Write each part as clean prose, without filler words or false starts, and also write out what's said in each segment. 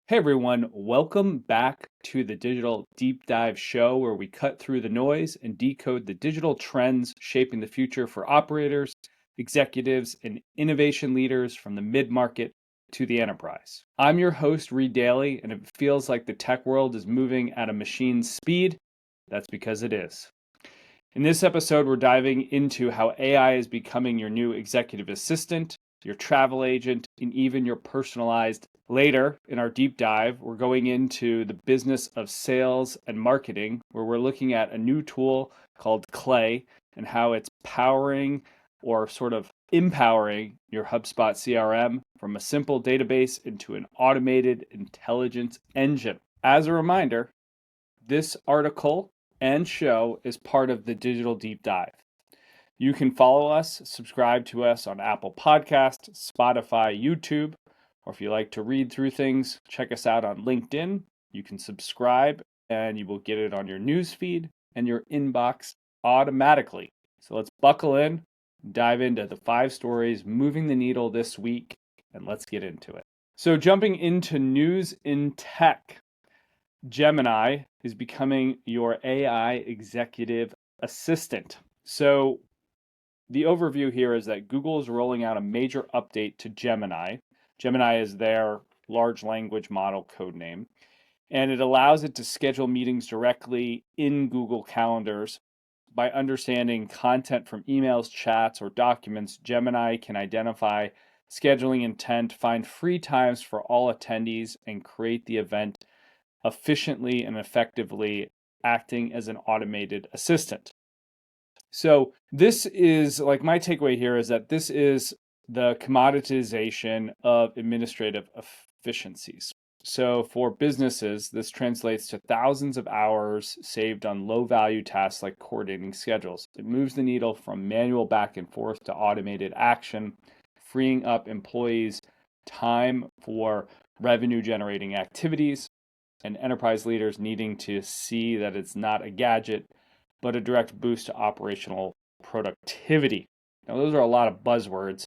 Hey everyone, welcome back to the Digital Deep Dive Show, where we cut through the noise and decode the digital trends shaping the future for operators, executives, and innovation leaders from the mid-market to the enterprise. I'm your host, Reed Dailey, and if it feels like the tech world is moving at a machine's speed, that's because it is. In this episode, we're diving into how AI is becoming your new executive assistant, your travel agent, and even your personalized. Later in our deep dive, we're going into the business of sales and marketing, where we're looking at a new tool called Clay and how it's powering or sort of empowering your HubSpot CRM from a simple database into an automated intelligence engine. As a reminder, this article and show is part of the Digital Deep Dive. You can follow us, subscribe to us on Apple Podcasts, Spotify, YouTube, or if you like to read through things, check us out on LinkedIn. You can subscribe and you will get it on your newsfeed and your inbox automatically. So let's buckle in, dive into the 5 stories moving the needle this week, and let's get into it. So jumping into news in tech, Gemini is becoming your AI executive assistant. So the overview here is that Google is rolling out a major update to Gemini. Gemini is their large language model code name, and it allows it to schedule meetings directly in Google Calendars. By understanding content from emails, chats, or documents, Gemini can identify scheduling intent, find free times for all attendees, and create the event efficiently and effectively, acting as an automated assistant. So this is like my takeaway here is that this is the commoditization of administrative efficiencies. So for businesses, this translates to thousands of hours saved on low value tasks like coordinating schedules. It moves the needle from manual back and forth to automated action, freeing up employees' time for revenue generating activities and enterprise leaders needing to see that it's not a gadget, but a direct boost to operational productivity. Now, those are a lot of buzzwords,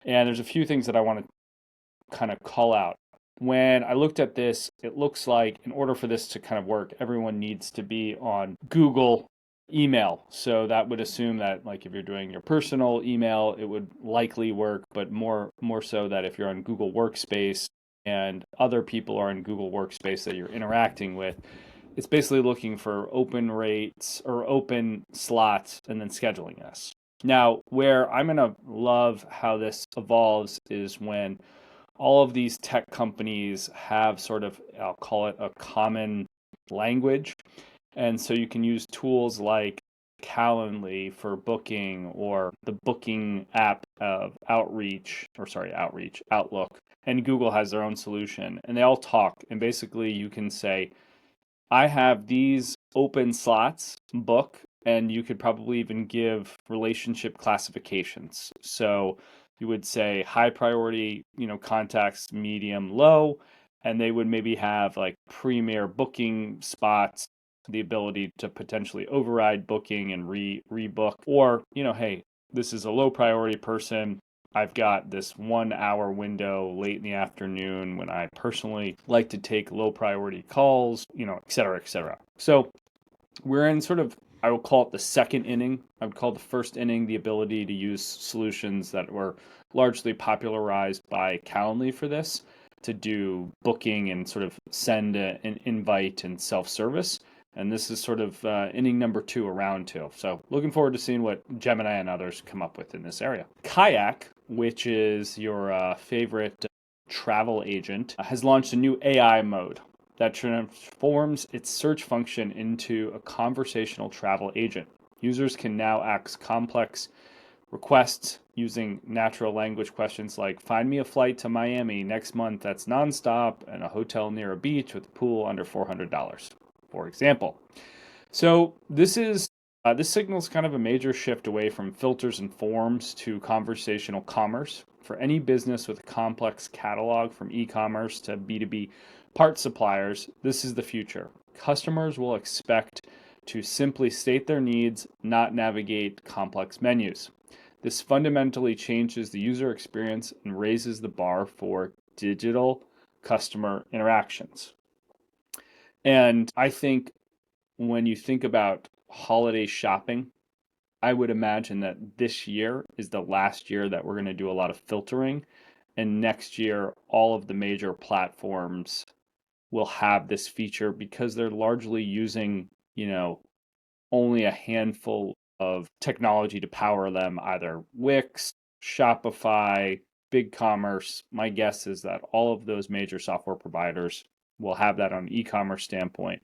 and there's a few things that I want to kind of call out. When I looked at this, it looks like in order for this to kind of work, everyone needs to be on Google email. So that would assume that like if you're doing your personal email, it would likely work, but more so that if you're on Google Workspace and other people are in Google Workspace that you're interacting with, it's basically looking for open rates or open slots and then scheduling this. Now, where I'm going to love how this evolves is when all of these tech companies have sort of, I'll call it a common language. And so you can use tools like Calendly for booking or the booking app of Outlook. And Google has their own solution and they all talk. And basically you can say, I have these open slots, book, and you could probably even give relationship classifications. So you would say high priority, contacts, medium, low, and they would maybe have like premier booking spots, the ability to potentially override booking and rebook, or, hey, this is a low priority person. I've got this 1 hour window late in the afternoon when I personally like to take low priority calls, et cetera, et cetera. So we're in sort of, I will call it the second inning. I would call the first inning the ability to use solutions that were largely popularized by Calendly for this to do booking and sort of send an invite and self-service. And this is sort of inning number 2 or round 2. So looking forward to seeing what Gemini and others come up with in this area. Kayak, which is your favorite travel agent, has launched a new AI mode that transforms its search function into a conversational travel agent. Users can now ask complex requests using natural language questions like find me a flight to Miami next month that's nonstop and a hotel near a beach with a pool under $400, for example. So this signals kind of a major shift away from filters and forms to conversational commerce. For any business with a complex catalog from e-commerce to B2B part suppliers, this is the future. Customers will expect to simply state their needs, not navigate complex menus. This fundamentally changes the user experience and raises the bar for digital customer interactions. And I think when you think about holiday shopping, I would imagine that this year is the last year that we're going to do a lot of filtering. And next year, all of the major platforms will have this feature because they're largely using, only a handful of technology to power them, either Wix, Shopify, BigCommerce. My guess is that all of those major software providers will have that on an e-commerce standpoint.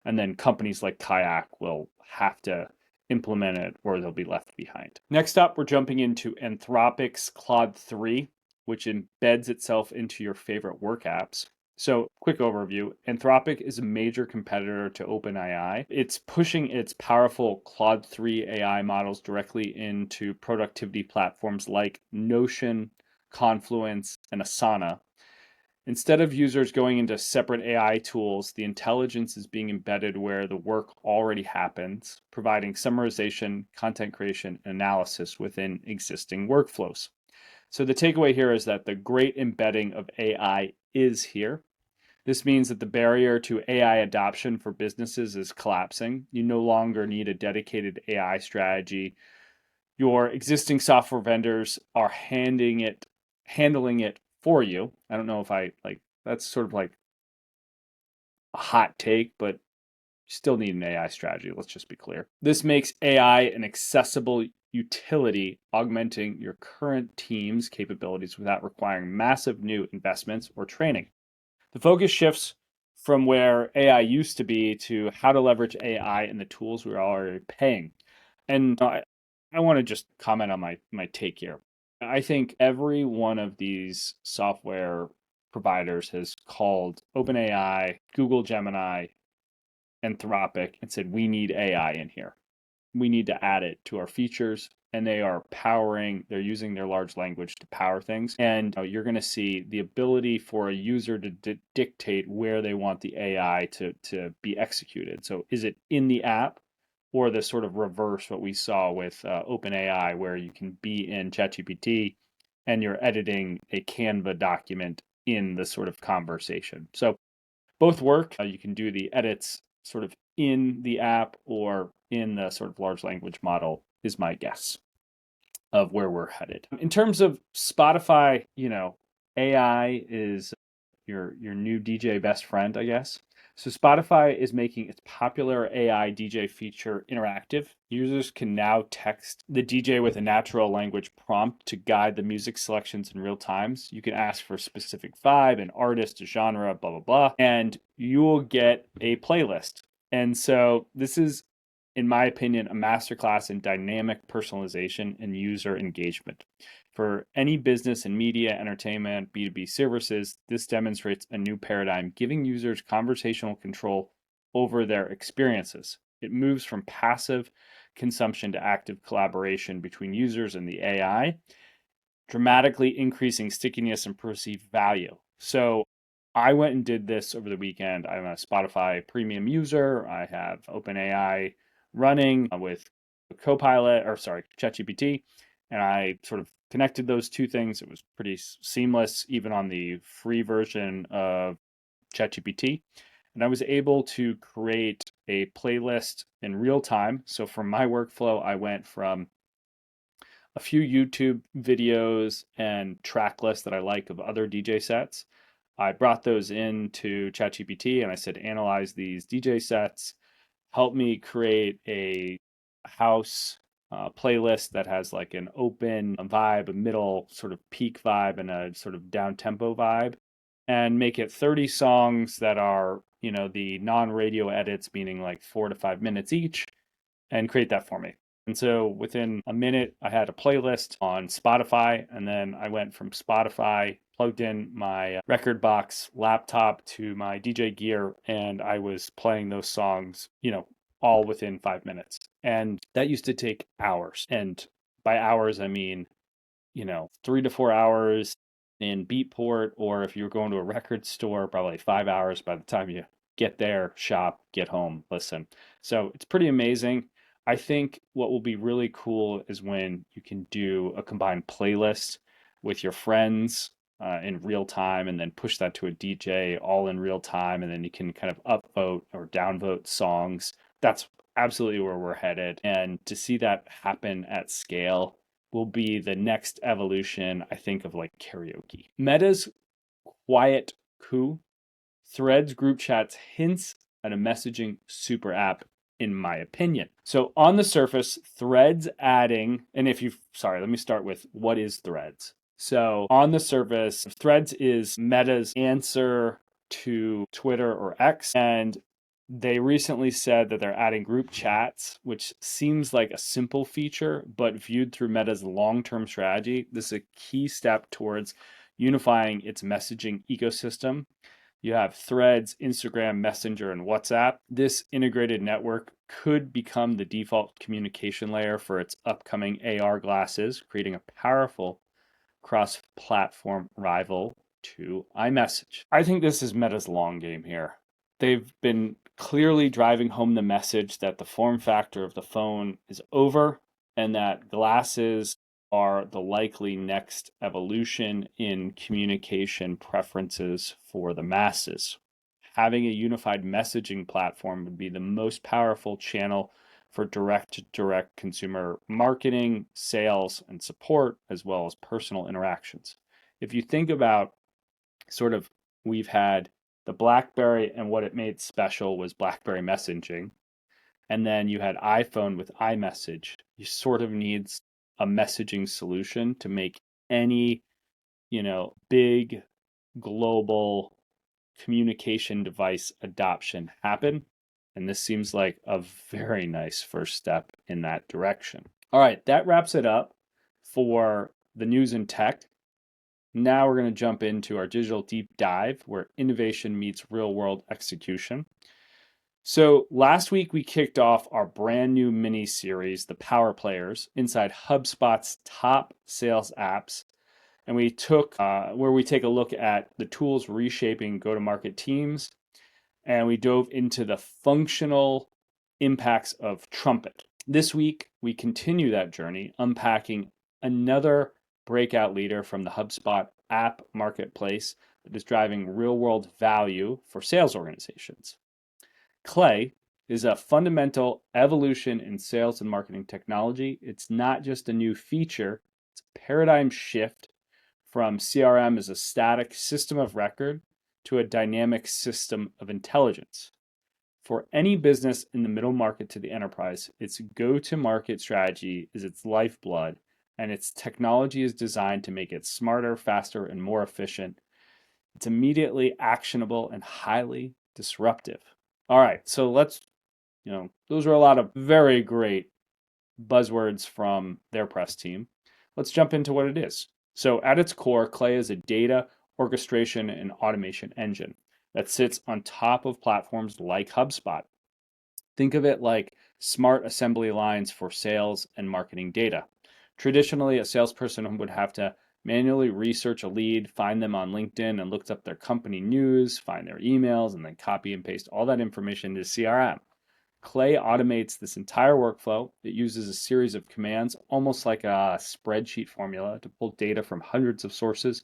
And then companies like Kayak will have to implement it or they'll be left behind. Next up, we're jumping into Anthropic's Claude 3, which embeds itself into your favorite work apps. So, quick overview. Anthropic is a major competitor to OpenAI. It's pushing its powerful Claude 3 AI models directly into productivity platforms like Notion, Confluence, and Asana. Instead of users going into separate AI tools, the intelligence is being embedded where the work already happens, providing summarization, content creation, and analysis within existing workflows. So the takeaway here is that the great embedding of AI is here. This means that the barrier to AI adoption for businesses is collapsing. You no longer need a dedicated AI strategy. Your existing software vendors are handling it for you. I don't know if that's sort of like a hot take, but you still need an AI strategy. Let's just be clear. This makes AI an accessible utility, augmenting your current team's capabilities without requiring massive new investments or training. The focus shifts from where AI used to be to how to leverage AI and the tools we're already paying. And I want to just comment on my take here. I think every one of these software providers has called OpenAI, Google Gemini, Anthropic, and said, we need AI in here. We need to add it to our features. And they're using their large language to power things. And you're going to see the ability for a user to dictate where they want the AI to be executed. So is it in the app? Or the sort of reverse what we saw with OpenAI, where you can be in ChatGPT and you're editing a Canva document in the sort of conversation. So both work. You can do the edits sort of in the app or in the sort of large language model, is my guess of where we're headed. In terms of Spotify, AI is your new DJ best friend, I guess. So Spotify is making its popular AI DJ feature interactive. Users can now text the DJ with a natural language prompt to guide the music selections in real time. You can ask for a specific vibe, an artist, a genre, blah, blah, blah, and you will get a playlist. And so this is, in my opinion, a masterclass in dynamic personalization and user engagement. For any business in media, entertainment, B2B services, this demonstrates a new paradigm, giving users conversational control over their experiences. It moves from passive consumption to active collaboration between users and the AI, dramatically increasing stickiness and perceived value. So I went and did this over the weekend. I'm a Spotify premium user. I have OpenAI running with ChatGPT, and I sort of connected those two things. It was pretty seamless, even on the free version of ChatGPT. And I was able to create a playlist in real time. So for my workflow, I went from a few YouTube videos and track lists that I like of other DJ sets. I brought those into ChatGPT and I said, analyze these DJ sets, help me create a house playlist that has like an open vibe, a middle sort of peak vibe, and a sort of down tempo vibe, and make it 30 songs that are, the non-radio edits, meaning like 4 to 5 minutes each, and create that for me. And so within a minute, I had a playlist on Spotify. And then I went from Spotify, plugged in my record box laptop to my DJ gear, and I was playing those songs, all within 5 minutes. And that used to take hours. And by hours, I mean, 3 to 4 hours in Beatport, or if you're going to a record store, probably 5 hours by the time you get there, shop, get home, listen. So it's pretty amazing. I think what will be really cool is when you can do a combined playlist with your friends in real time and then push that to a DJ all in real time. And then you can kind of upvote or downvote songs. That's absolutely where we're headed. And to see that happen at scale will be the next evolution, I think, of like karaoke. Meta's quiet coup, Threads group chats hints at a messaging super app, in my opinion. So on the surface, Threads adding, and let me start with what is Threads? So on the surface, Threads is Meta's answer to Twitter or X, and they recently said that they're adding group chats, which seems like a simple feature, but viewed through Meta's long-term strategy, this is a key step towards unifying its messaging ecosystem. You have Threads, Instagram, Messenger, and WhatsApp. This integrated network could become the default communication layer for its upcoming AR glasses, creating a powerful cross-platform rival to iMessage. I think this is Meta's long game here. They've been clearly driving home the message that the form factor of the phone is over and that glasses are the likely next evolution in communication preferences for the masses. Having a unified messaging platform would be the most powerful channel for direct consumer marketing, sales, and support, as well as personal interactions. If you think about we've had the BlackBerry, and what it made special was BlackBerry messaging. And then you had iPhone with iMessage. You sort of need a messaging solution to make any, big global communication device adoption happen. And this seems like a very nice first step in that direction. All right, that wraps it up for the news and tech. Now we're going to jump into our digital deep dive where innovation meets real world execution. So last week we kicked off our brand new mini series, The Power Players, inside HubSpot's top sales apps. And we took where we take a look at the tools reshaping go-to-market teams, and we dove into the functional impacts of Trumpet. This week, we continue that journey, unpacking another breakout leader from the HubSpot app marketplace that is driving real-world value for sales organizations. Clay is a fundamental evolution in sales and marketing technology. It's not just a new feature, it's a paradigm shift from CRM as a static system of record to a dynamic system of intelligence. For any business in the middle market to the enterprise, its go-to-market strategy is its lifeblood, and its technology is designed to make it smarter, faster, and more efficient. It's immediately actionable and highly disruptive. All right, so those are a lot of very great buzzwords from their press team. Let's jump into what it is. So at its core, Clay is a data orchestration and automation engine that sits on top of platforms like HubSpot. Think of it like smart assembly lines for sales and marketing data. Traditionally, a salesperson would have to manually research a lead, find them on LinkedIn, and look up their company news, find their emails, and then copy and paste all that information into CRM. Clay automates this entire workflow. It uses a series of commands, almost like a spreadsheet formula, to pull data from hundreds of sources: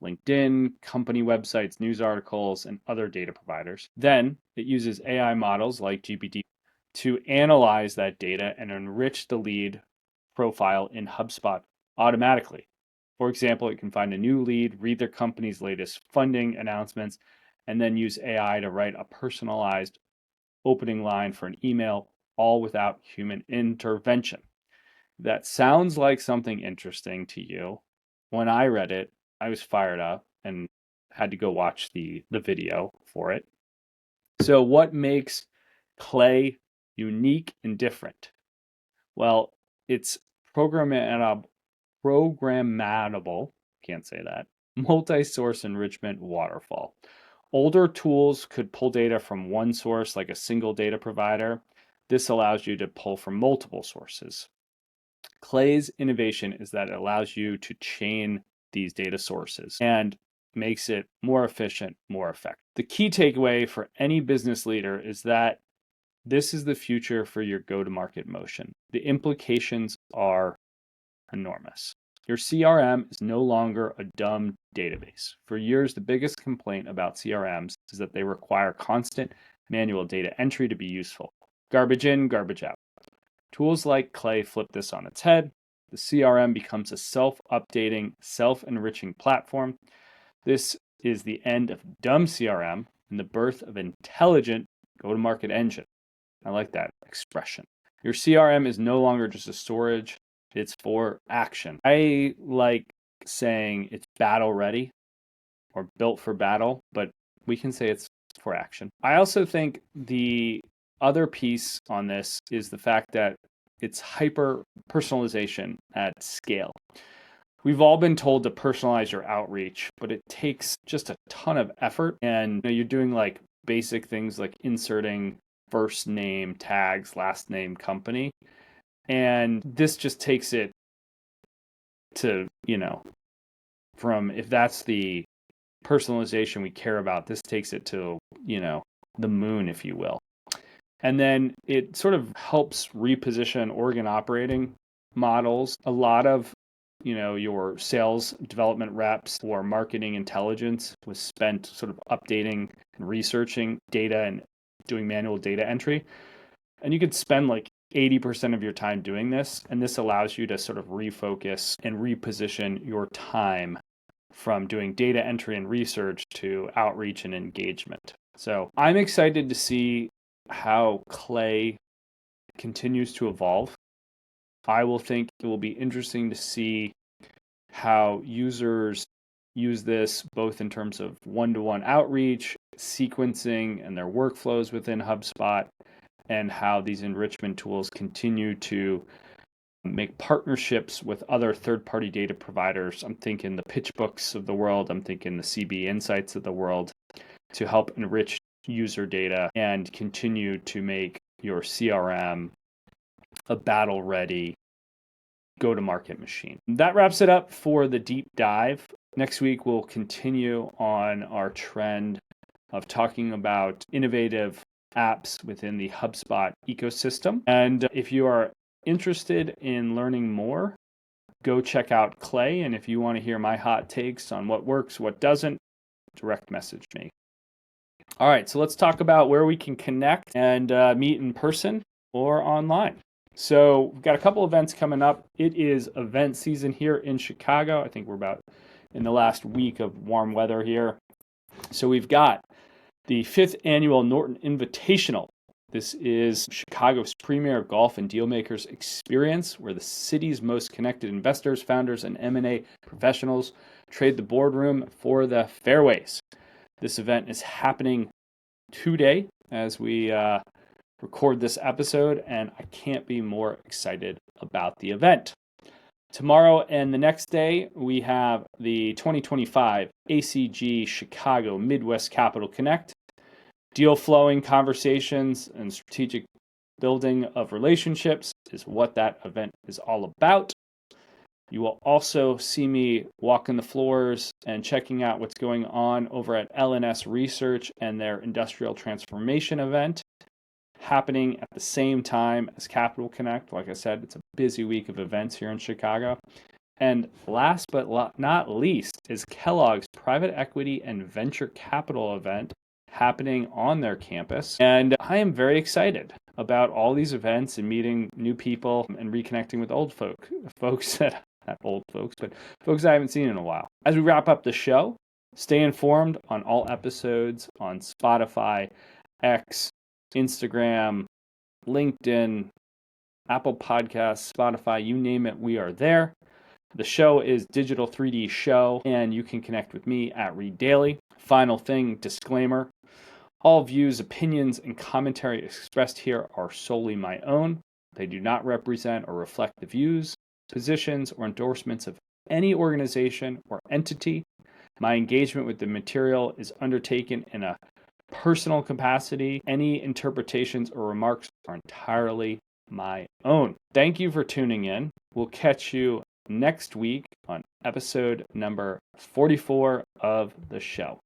LinkedIn, company websites, news articles, and other data providers. Then it uses AI models like GPT to analyze that data and enrich the lead profile in HubSpot automatically. For example, it can find a new lead, read their company's latest funding announcements, and then use AI to write a personalized opening line for an email, all without human intervention. That sounds like something interesting to you. When I read it, I was fired up and had to go watch the video for it. So what makes Clay unique and different? Well, it's programmatable, can't say that, multi-source enrichment waterfall. Older tools could pull data from one source, like a single data provider. This allows you to pull from multiple sources. Clay's innovation is that it allows you to chain these data sources and makes it more efficient, more effective. The key takeaway for any business leader is that this is the future for your go-to-market motion. The implications are enormous. Your CRM is no longer a dumb database. For years, the biggest complaint about CRMs is that they require constant manual data entry to be useful. Garbage in, garbage out. Tools like Clay flip this on its head. The CRM becomes a self-updating, self-enriching platform. This is the end of dumb CRM and the birth of intelligent go-to-market engine. I like that expression. Your CRM is no longer just a storage, it's for action. I like saying it's battle ready or built for battle, but we can say it's for action. I also think the other piece on this is the fact that it's hyper personalization at scale. We've all been told to personalize your outreach, but it takes just a ton of effort. And you're doing like basic things like inserting first name tags, last name, company. And this just takes it to, from if that's the personalization we care about, this takes it to, the moon, if you will. And then it sort of helps reposition organ operating models. A lot of your sales development reps or marketing intelligence was spent sort of updating and researching data and doing manual data entry. And you could spend like 80% of your time doing this. And this allows you to sort of refocus and reposition your time from doing data entry and research to outreach and engagement. So I'm excited to see how Clay continues to evolve. I will think it will be interesting to see how users use this both in terms of one-to-one outreach, sequencing, and their workflows within HubSpot, and how these enrichment tools continue to make partnerships with other third-party data providers. I'm thinking the PitchBooks of the world, I'm thinking the CB Insights of the world, to help enrich user data and continue to make your CRM a battle-ready go-to-market machine. That wraps it up for the deep dive. Next week, we'll continue on our trend of talking about innovative apps within the HubSpot ecosystem. And if you are interested in learning more, go check out Clay. And if you want to hear my hot takes on what works, what doesn't, direct message me. All right, so let's talk about where we can connect and meet in person or online. So we've got a couple events coming up. It is event season here in Chicago. I think we're about in the last week of warm weather here. So we've got the 5th annual Norton Invitational. This is Chicago's premier golf and dealmakers experience, where the city's most connected investors, founders, and M&A professionals trade the boardroom for the fairways. This event is happening today as we record this episode, and I can't be more excited about the event. Tomorrow and the next day, we have the 2025 ACG Chicago Midwest Capital Connect. Deal flowing conversations and strategic building of relationships is what that event is all about. You will also see me walking the floors and checking out what's going on over at L&S Research and their Industrial Transformation event, happening at the same time as Capital Connect. Like I said, it's a busy week of events here in Chicago. And last but not least is Kellogg's Private Equity and Venture Capital event happening on their campus. And I am very excited about all these events and meeting new people and reconnecting with folks that, not old folks, but folks I haven't seen in a while. As we wrap up the show, stay informed on all episodes on Spotify, X, Instagram, LinkedIn, Apple Podcasts, Spotify, you name it, we are there. The show is Digital 3D Show, and you can connect with me at Reed Dailey. Final thing, disclaimer. All views, opinions, and commentary expressed here are solely my own. They do not represent or reflect the views, positions, or endorsements of any organization or entity. My engagement with the material is undertaken in a personal capacity. Any interpretations or remarks are entirely my own. Thank you for tuning in. We'll catch you next week on episode number 44 of the show.